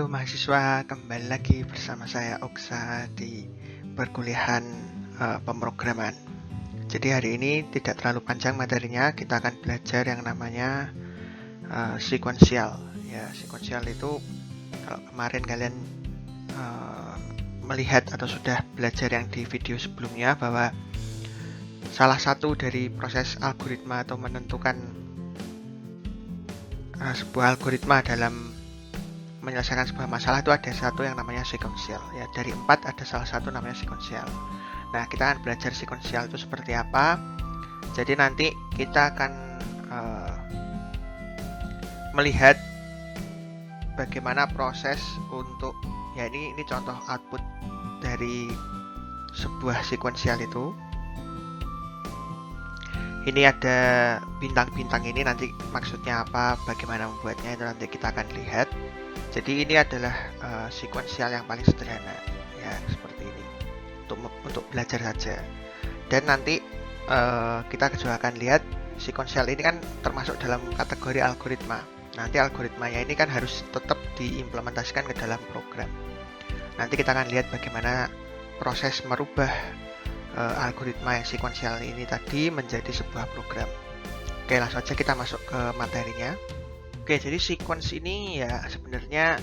Halo mahasiswa, kembali lagi bersama saya Oksa di perkuliahan pemrograman. Jadi hari ini tidak terlalu panjang materinya, kita akan belajar yang namanya sekuensial. Ya, sekuensial itu kalau kemarin kalian melihat atau sudah belajar yang di video sebelumnya bahwa salah satu dari proses algoritma atau menentukan sebuah algoritma dalam menyelesaikan sebuah masalah itu ada satu yang namanya sekuensial. Ya, dari 4 ada salah satu namanya sekuensial. Nah, kita akan belajar sekuensial itu seperti apa. Jadi nanti kita akan melihat bagaimana proses untuk ini contoh output dari sebuah sekuensial itu. Ini ada bintang-bintang ini, nanti maksudnya apa, bagaimana membuatnya itu nanti kita akan lihat. Jadi ini adalah sekuensial yang paling sederhana, ya seperti ini untuk belajar saja. Dan nanti kita juga akan lihat sekuensial ini kan termasuk dalam kategori algoritma. Nanti algoritmanya ini kan harus tetap diimplementasikan ke dalam program. Nanti kita akan lihat bagaimana proses merubah algoritma yang sekuensial ini tadi menjadi sebuah program. Oke, langsung saja kita masuk ke materinya. Oke, jadi sequence ini ya sebenarnya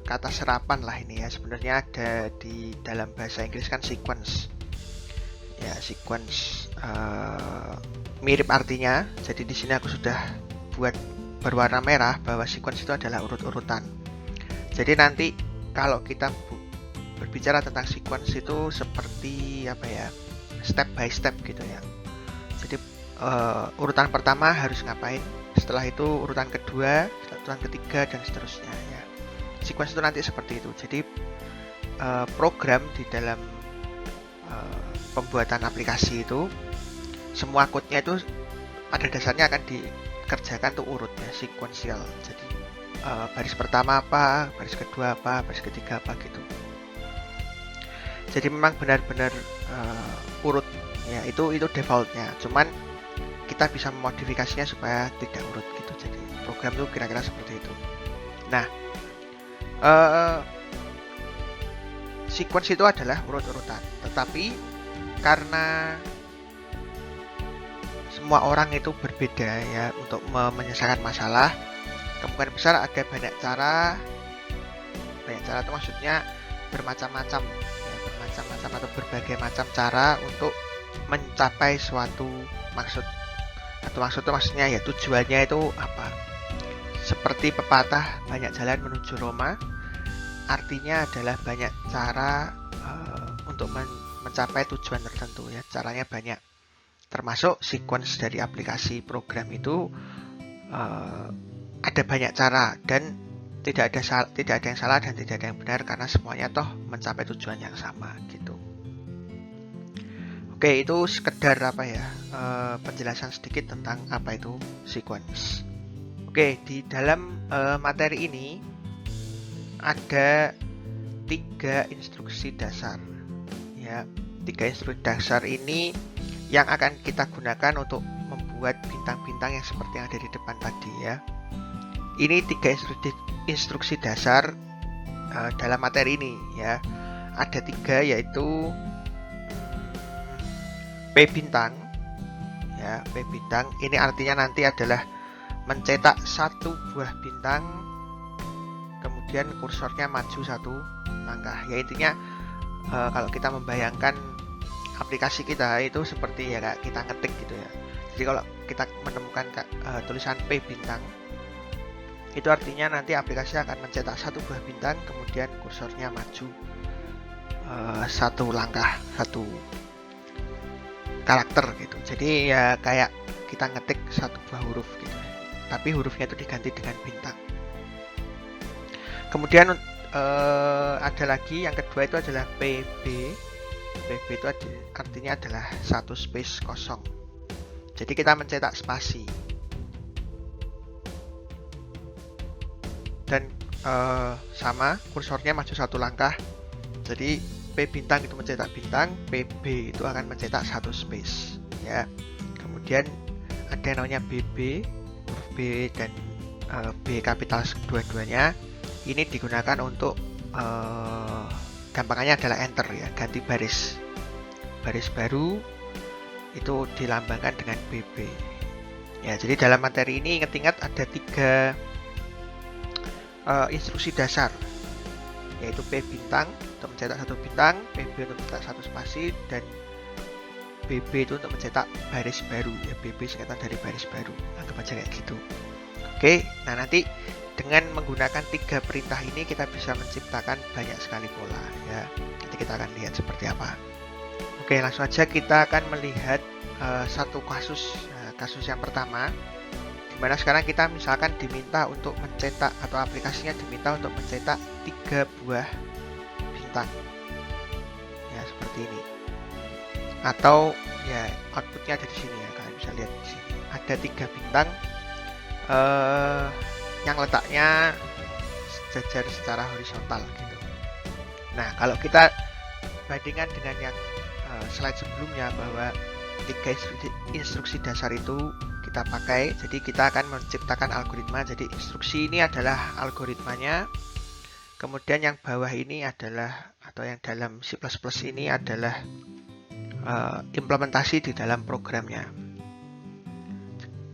kata serapan lah ini ya. Sebenarnya ada di dalam bahasa Inggris kan sequence. Ya, sequence mirip artinya. Jadi di sini aku sudah buat berwarna merah bahwa sequence itu adalah urut-urutan. Jadi nanti kalau kita berbicara tentang sequence itu seperti apa ya? Step by step gitu ya. Jadi urutan pertama harus ngapain? Setelah itu urutan kedua, urutan ketiga, dan seterusnya ya. Sequence itu nanti seperti itu. Jadi program di dalam pembuatan aplikasi itu semua code-nya itu pada dasarnya akan dikerjakan tuh urut ya, sekuensial. Jadi baris pertama apa, baris kedua apa, baris ketiga apa gitu. Jadi memang benar-benar urut ya, itu defaultnya. Cuman kita bisa memodifikasinya supaya tidak urut gitu. Jadi program itu kira-kira seperti itu. Nah, sequence itu adalah urut-urutan. Tetapi karena semua orang itu berbeda ya untuk menyelesaikan masalah, kemungkinan besar ada banyak cara. Banyak cara itu maksudnya bermacam-macam ya, bermacam-macam atau berbagai macam cara untuk mencapai suatu maksud. Atau maksudnya ya tujuannya itu apa? Seperti pepatah banyak jalan menuju Roma, artinya adalah banyak cara untuk mencapai tujuan tertentu ya. Caranya banyak. Termasuk sequence dari aplikasi program itu ada banyak cara dan tidak ada yang salah dan tidak ada yang benar karena semuanya toh mencapai tujuan yang sama gitu. Oke, itu sekedar apa ya, penjelasan sedikit tentang apa itu sequence. Oke, di dalam materi ini ada 3 instruksi dasar. Ya, 3 instruksi dasar ini yang akan kita gunakan untuk membuat bintang-bintang yang seperti yang ada di depan tadi ya. Ini 3 instruksi dasar dalam materi ini ya. Ada 3 yaitu P bintang ya, P bintang ini artinya nanti adalah mencetak satu buah bintang kemudian kursornya maju satu langkah ya. Intinya kalau kita membayangkan aplikasi kita itu seperti ya kayak kita ngetik gitu ya. Jadi kalau kita menemukan tulisan P bintang itu artinya nanti aplikasi akan mencetak satu buah bintang kemudian kursornya maju satu langkah, satu karakter gitu. Jadi ya kayak kita ngetik satu buah huruf gitu. Tapi hurufnya itu diganti dengan bintang. Kemudian ada lagi yang kedua itu adalah PB. PB itu artinya adalah satu space kosong. Jadi kita mencetak spasi. Dan sama kursornya maju satu langkah. Jadi P bintang itu mencetak bintang, PB itu akan mencetak satu space ya. Kemudian ada yang namanya BB, huruf B dan B kapital dua-duanya Ini digunakan untuk gampangannya adalah enter ya, ganti baris baru itu dilambangkan dengan BB ya. Jadi dalam materi ini ingat-ingat ada 3 instruksi dasar, yaitu P bintang untuk mencetak 1 bintang, PB untuk mencetak 1 spasi, dan BB itu untuk mencetak baris baru ya, BB singkatan dari baris baru, anggap aja kayak gitu. Oke, nah nanti dengan menggunakan 3 perintah ini kita bisa menciptakan banyak sekali pola ya. Nanti kita akan lihat seperti apa. Oke, langsung aja kita akan melihat satu kasus. Kasus yang pertama, dimana sekarang kita misalkan diminta untuk mencetak, atau aplikasinya diminta untuk mencetak 3 buah bintang ya, seperti ini. Atau ya outputnya ada di sini ya, kalian bisa lihat di sini ada 3 bintang yang letaknya sejajar secara horizontal gitu. Nah, kalau kita bandingkan dengan yang slide sebelumnya bahwa 3 instruksi dasar itu kita pakai, jadi kita akan menciptakan algoritma. Jadi instruksi ini adalah algoritmanya, kemudian yang bawah ini adalah, atau yang dalam C++ ini adalah implementasi di dalam programnya.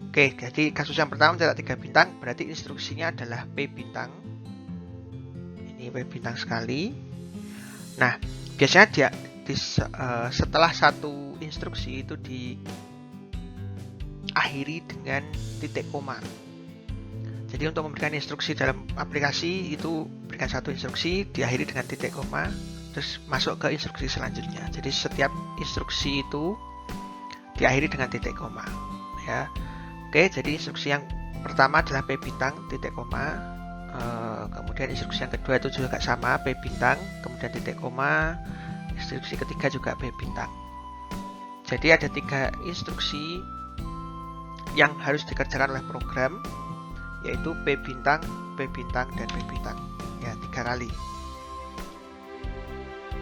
Oke, jadi kasus yang pertama mencetak 3 bintang, berarti instruksinya adalah P bintang. Ini P bintang sekali. Nah, biasanya setelah satu instruksi itu diakhiri dengan titik koma. Jadi untuk memberikan instruksi dalam aplikasi itu berikan satu instruksi, diakhiri dengan titik koma, terus masuk ke instruksi selanjutnya. Jadi setiap instruksi itu diakhiri dengan titik koma ya. Oke, jadi instruksi yang pertama adalah P bintang titik koma, kemudian instruksi yang kedua itu juga sama, P bintang kemudian titik koma, instruksi ketiga juga P bintang. Jadi ada 3 instruksi yang harus dikerjakan oleh program, yaitu P bintang, dan P bintang ya, 3 kali.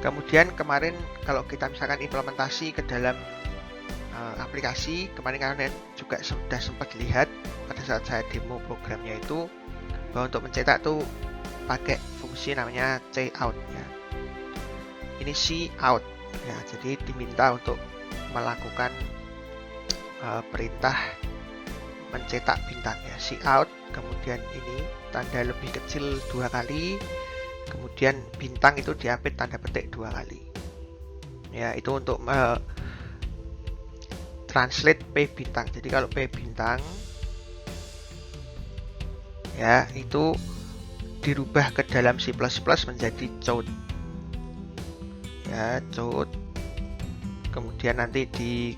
Kemudian kemarin kalau kita misalkan implementasi ke dalam aplikasi, kemarin kalian juga sudah sempat lihat pada saat saya demo programnya itu, bahwa untuk mencetak tuh pakai fungsi namanya cout ya. Ini cout ya, jadi diminta untuk melakukan perintah mencetak bintang ya, cout, kemudian ini tanda lebih kecil 2 kali, kemudian bintang itu diapit tanda petik 2 kali ya, itu untuk translate P bintang. Jadi kalau P bintang ya itu dirubah ke dalam C++ menjadi cout ya, cout, kemudian nanti di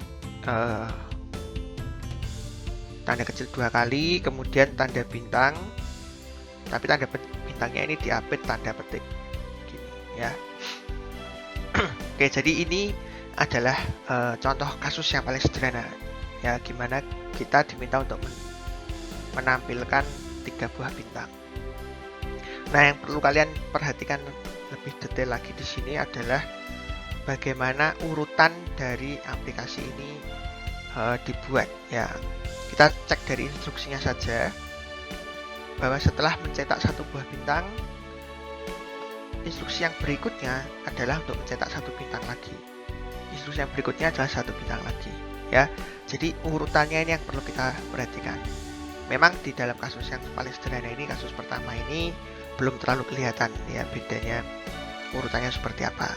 tanda kecil 2 kali, kemudian tanda bintang, tapi tanda bintangnya ini diapit tanda petik gini ya. Oke, jadi ini adalah contoh kasus yang paling sederhana ya, gimana kita diminta untuk menampilkan 3 buah bintang. Nah, yang perlu kalian perhatikan lebih detail lagi di sini adalah bagaimana urutan dari aplikasi ini dibuat ya. Kita cek dari instruksinya saja bahwa setelah mencetak 1 buah bintang, instruksi yang berikutnya adalah untuk mencetak 1 bintang lagi. Instruksi yang berikutnya adalah 1 bintang lagi ya. Jadi urutannya ini yang perlu kita perhatikan. Memang di dalam kasus yang paling sederhana ini, kasus pertama ini belum terlalu kelihatan ya bedanya urutannya seperti apa.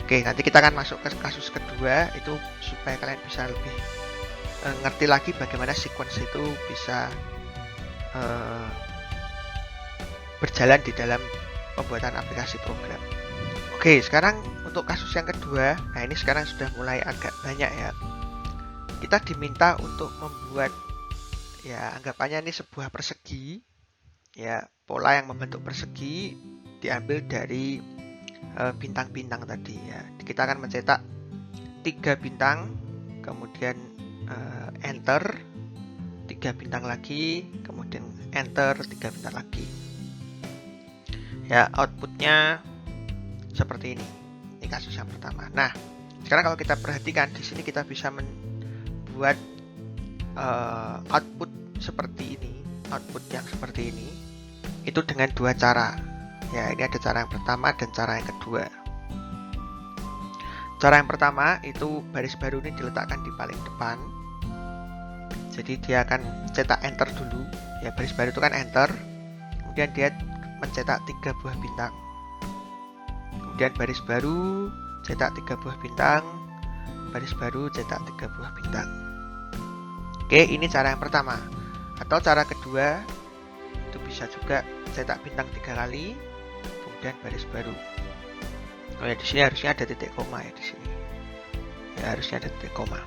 Oke, nanti kita akan masuk ke kasus kedua, itu supaya kalian bisa lebih ngerti lagi bagaimana sequence itu bisa berjalan di dalam pembuatan aplikasi program. Oke, sekarang untuk kasus yang kedua, nah ini sekarang sudah mulai agak banyak ya. Kita diminta untuk membuat ya, anggapannya ini sebuah persegi ya, pola yang membentuk persegi diambil dari bintang-bintang tadi ya. Kita akan mencetak 3 bintang, kemudian enter, 3 bintang lagi, kemudian enter, 3 bintang lagi ya. Outputnya seperti ini. Ini kasus yang pertama. Nah, sekarang kalau kita perhatikan di sini kita bisa membuat output seperti ini, output yang seperti ini Itu dengan dua cara. Ya, ini ada cara yang pertama dan cara yang kedua. Cara yang pertama itu baris baru ini diletakkan di paling depan. Jadi dia akan cetak enter dulu. Ya, baris baru itu kan enter. Kemudian dia mencetak 3 buah bintang. Kemudian baris baru cetak 3 buah bintang. Baris baru cetak 3 buah bintang. Oke, ini cara yang pertama. Atau cara kedua itu bisa juga cetak bintang 3 kali, kemudian baris baru. Oh ya, di sini harusnya ada titik koma ya di sini. Ya, harusnya ada titik koma.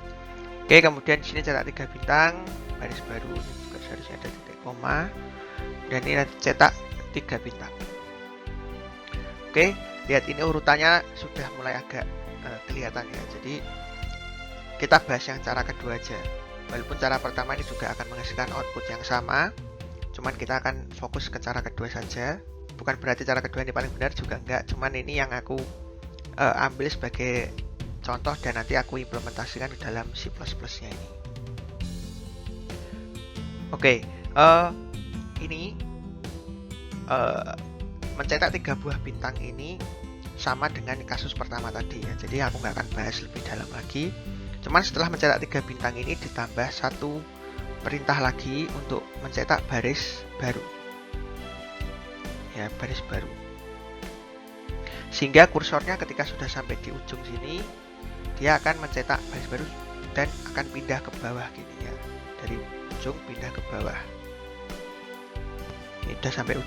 Oke, kemudian di sini cetak 3 bintang, baris baru, ini juga harusnya ada titik koma. Dan ini cetak 3 bintang. Oke, lihat ini urutannya sudah mulai agak kelihatan ya. Jadi kita bahas yang cara kedua aja. Walaupun cara pertama ini juga akan menghasilkan output yang sama, cuman kita akan fokus ke cara kedua saja. Bukan berarti cara kedua ini paling benar juga enggak, cuman ini yang aku ambil sebagai contoh dan nanti aku implementasikan di dalam C++ nya ini. Oke, ini mencetak 3 buah bintang ini sama dengan kasus pertama tadi ya. Jadi aku nggak akan bahas lebih dalam lagi. Cuman setelah mencetak 3 bintang ini ditambah satu perintah lagi untuk mencetak baris baru. Ya, baris baru. Sehingga kursornya ketika sudah sampai di ujung sini, dia akan mencetak baris baru dan akan pindah ke bawah gini ya. Dari ujung pindah ke bawah. Ini sudah sampai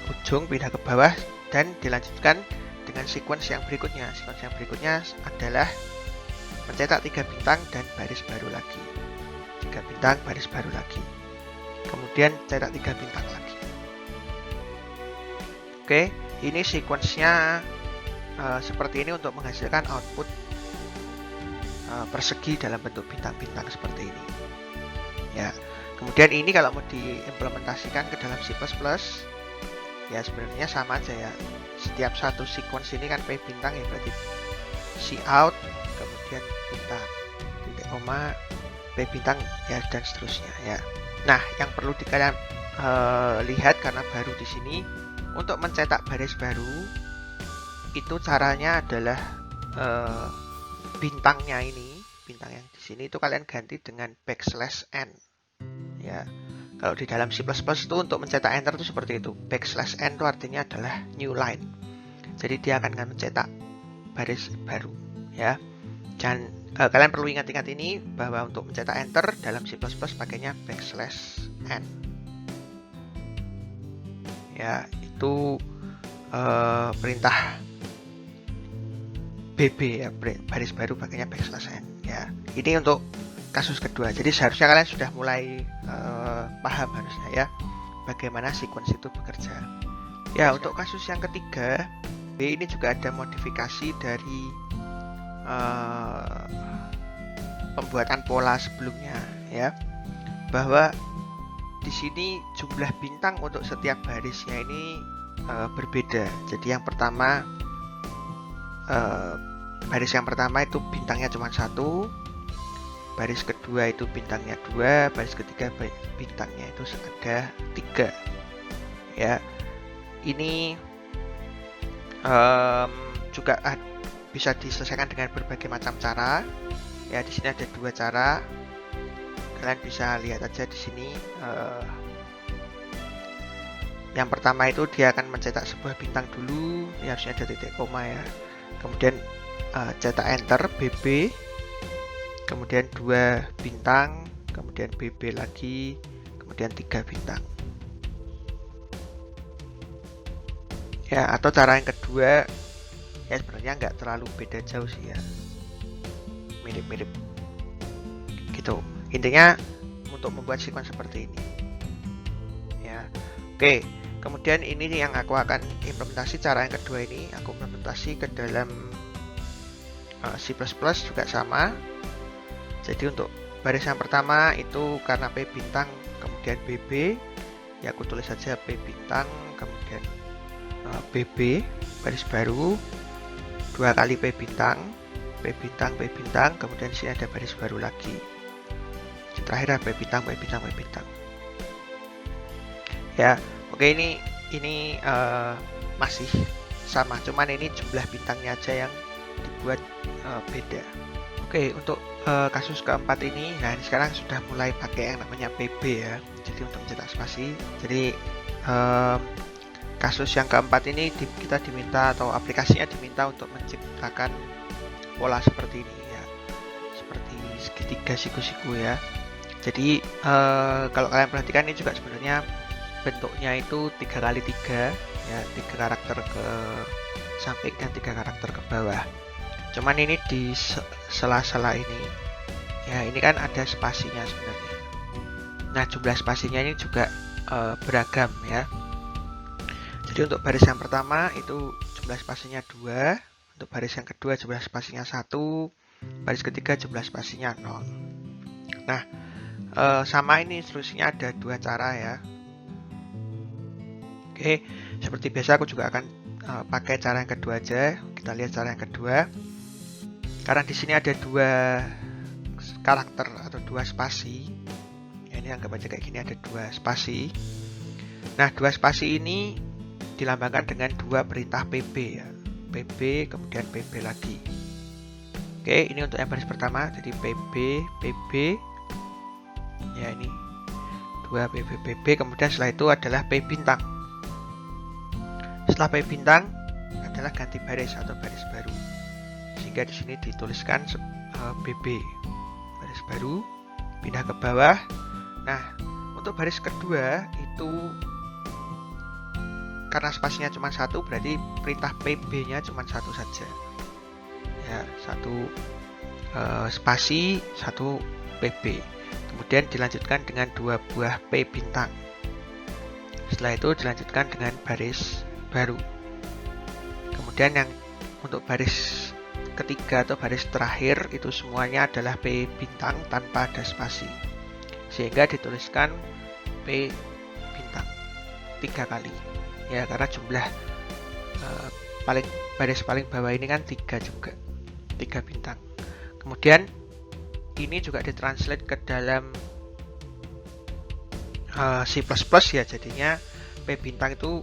ujung pindah ke bawah dan dilanjutkan dengan sequence yang berikutnya. Sequence yang berikutnya adalah mencetak 3 bintang dan baris baru lagi. 3 bintang, baris baru lagi. Kemudian cetak 3 bintang lagi. Oke, ini sequence-nya seperti ini untuk menghasilkan output persegi dalam bentuk bintang-bintang seperti ini. Ya, kemudian ini kalau mau diimplementasikan ke dalam C++, ya sebenarnya sama aja ya. Setiap satu sequence ini kan P bintang ya, berarti Cout, kemudian bintang, titik koma, P bintang ya dan seterusnya ya. Nah, yang perlu kalian lihat karena baru di sini, untuk mencetak baris baru itu caranya adalah bintangnya ini, bintang yang di sini itu kalian ganti dengan \n ya. Kalau di dalam C++ itu untuk mencetak enter itu seperti itu. \n itu artinya adalah new line. Jadi dia akan mencetak baris baru ya. Dan kalian perlu ingat-ingat ini bahwa untuk mencetak enter dalam C++ pakainya \n. Ya, itu perintah BB ya, baris baru pakainya \n ya. Ini untuk kasus kedua. Jadi seharusnya kalian sudah mulai paham harusnya ya bagaimana sequence itu bekerja. Ya, untuk kasus yang ketiga, ini juga ada modifikasi dari pembuatan pola sebelumnya ya, bahwa di sini jumlah bintang untuk setiap barisnya ini berbeda. Jadi yang pertama baris yang pertama itu bintangnya cuma 1, baris kedua itu bintangnya 2, baris ketiga bintangnya itu ada 3 ya. Ini juga bisa diselesaikan dengan berbagai macam cara ya. Di sini ada 2 cara, kalian bisa lihat aja di sini. Yang pertama itu dia akan mencetak sebuah bintang dulu, ini harusnya ada titik koma ya. Kemudian cetak enter BB, kemudian 2 bintang, kemudian BB lagi, kemudian 3 bintang ya. Atau cara yang kedua ya, sebenarnya nggak terlalu beda jauh sih ya, mirip-mirip gitu. Intinya untuk membuat sequence seperti ini ya. Oke, kemudian ini yang aku akan implementasi. Cara yang kedua ini aku implementasi ke dalam C++ juga sama. Jadi untuk baris yang pertama itu karena P bintang kemudian BB ya, aku tulis saja P bintang kemudian BB baris baru, 2 kali P bintang, P bintang, P bintang, kemudian sini ada baris baru lagi. Terakhir P bintang, P bintang, P bintang ya. Oke, ini ini masih sama, cuman ini jumlah bintangnya aja yang dibuat beda. Oke, untuk kasus keempat ini, nah ini sekarang sudah mulai pakai yang namanya PB ya, jadi untuk mencetak spasi. Jadi kasus yang keempat ini kita diminta, atau aplikasinya diminta untuk menciptakan pola seperti ini ya, seperti segitiga siku-siku ya. Jadi kalau kalian perhatikan ini juga sebenarnya bentuknya itu 3x3 ya, 3 karakter ke samping dan 3 karakter ke bawah. Cuman ini di sela-sela ini ya, ini kan ada spasinya sebenarnya. Nah, jumlah spasinya ini juga beragam ya. Jadi untuk baris yang pertama itu jumlah spasinya 2, untuk baris yang kedua jumlah spasinya 1, baris ketiga jumlah spasinya 0. Nah, sama ini instruksinya ada 2 cara ya. Oke, seperti biasa aku juga akan pakai cara yang kedua aja. Kita lihat cara yang kedua. Karena di sini ada 2 karakter atau 2 spasi. Ya, ini anggap aja kayak gini, ada 2 spasi. Nah, 2 spasi ini dilambangkan dengan 2 perintah PB ya. PB kemudian PB lagi. Oke, ini untuk yang baris pertama, jadi PB, PB. Ya, ini 2 PB, PB, kemudian setelah itu adalah P bintang. Setelah P bintang adalah ganti baris atau baris baru. Sehingga di sini dituliskan BB, baris baru, pindah ke bawah. Nah, untuk baris kedua itu karena spasinya cuma 1, berarti perintah PB-nya cuma 1 saja. Ya, 1 spasi, 1 PB. Kemudian dilanjutkan dengan 2 buah P bintang. Setelah itu dilanjutkan dengan baris baru. Kemudian yang untuk baris ketiga atau baris terakhir itu semuanya adalah P bintang tanpa ada spasi. Sehingga dituliskan P bintang 3 kali. Ya, karena jumlah baris paling bawah ini kan 3 juga, 3 bintang. Kemudian ini juga ditranslate ke dalam C++ ya, jadinya P bintang itu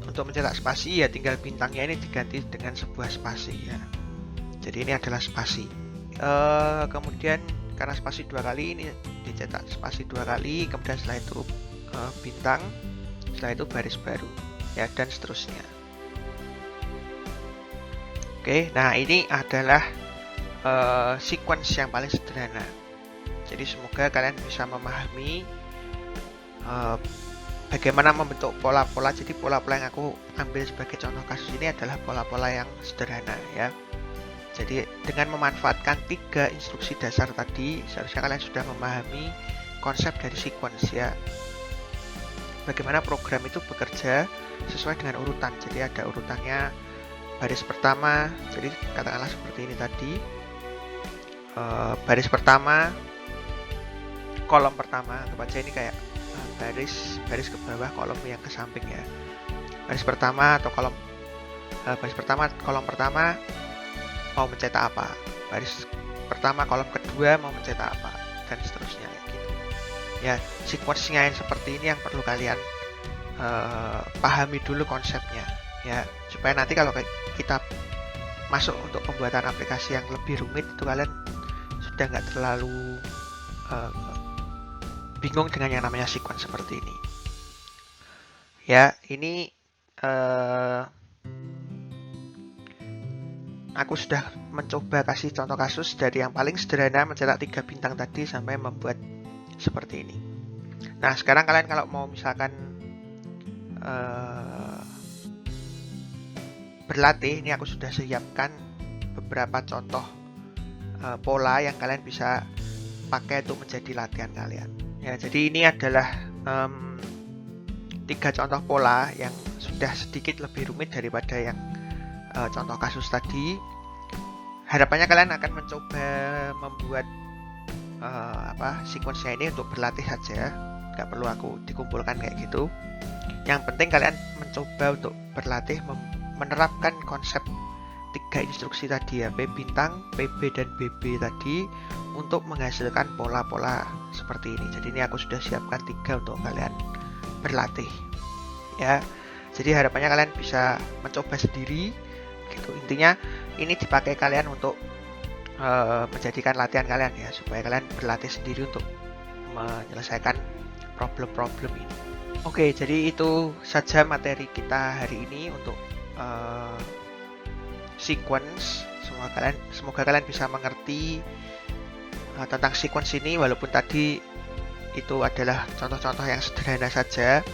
untuk mencetak spasi ya tinggal bintangnya ini diganti dengan sebuah spasi ya. Jadi ini adalah spasi. Kemudian karena spasi 2 kali, ini dicetak spasi 2 kali, kemudian setelah itu bintang, setelah itu baris baru ya, dan seterusnya. Oke, nah ini adalah sequence yang paling sederhana. Jadi semoga kalian bisa memahami bagaimana membentuk pola-pola. Jadi pola-pola yang aku ambil sebagai contoh kasus ini adalah pola-pola yang sederhana ya. Jadi dengan memanfaatkan 3 instruksi dasar tadi, seharusnya kalian sudah memahami konsep dari sequence ya. Bagaimana program itu bekerja sesuai dengan urutan. Jadi ada urutannya, baris pertama, jadi katakanlah seperti ini tadi. Baris pertama, kolom pertama, baca ini kayak baris ke bawah, kolom yang ke samping ya. Baris pertama atau kolom baris pertama, kolom pertama mau mencetak apa, baris pertama kolom kedua mau mencetak apa, dan seterusnya gitu ya. Sequence-nya yang seperti ini yang perlu kalian pahami dulu konsepnya ya, supaya nanti kalau kita masuk untuk pembuatan aplikasi yang lebih rumit itu kalian sudah nggak terlalu bingung dengan yang namanya sequence seperti ini ya. Ini aku sudah mencoba kasih contoh kasus dari yang paling sederhana mencetak 3 bintang tadi sampai membuat seperti ini. Nah, sekarang kalian kalau mau misalkan berlatih, ini aku sudah siapkan beberapa contoh pola yang kalian bisa pakai untuk menjadi latihan kalian. Ya, jadi ini adalah 3 contoh pola yang sudah sedikit lebih rumit daripada yang contoh kasus tadi. Harapannya kalian akan mencoba membuat sequence-nya ini untuk berlatih saja, nggak perlu aku dikumpulkan kayak gitu. Yang penting kalian mencoba untuk berlatih menerapkan konsep 3 instruksi tadi ya, P bintang, PB dan BB tadi, untuk menghasilkan pola-pola seperti ini. Jadi ini aku sudah siapkan 3 untuk kalian berlatih ya. Jadi harapannya kalian bisa mencoba sendiri gitu. Intinya ini dipakai kalian untuk menjadikan latihan kalian ya, supaya kalian berlatih sendiri untuk menyelesaikan problem-problem ini. Oke, jadi itu saja materi kita hari ini untuk sequence. Semoga kalian bisa mengerti tentang sequence ini, walaupun tadi itu adalah contoh-contoh yang sederhana saja.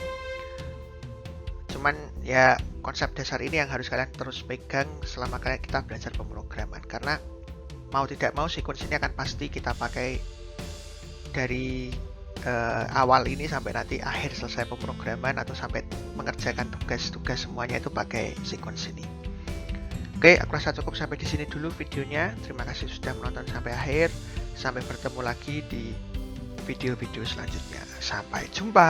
Cuman ya konsep dasar ini yang harus kalian terus pegang selama kita belajar pemrograman, karena mau tidak mau sequence ini akan pasti kita pakai dari awal ini sampai nanti akhir selesai pemrograman, atau sampai mengerjakan tugas-tugas semuanya itu pakai sequence ini. Oke, aku rasa cukup sampai di sini dulu videonya. Terima kasih sudah menonton sampai akhir. Sampai bertemu lagi di video-video selanjutnya. Sampai jumpa.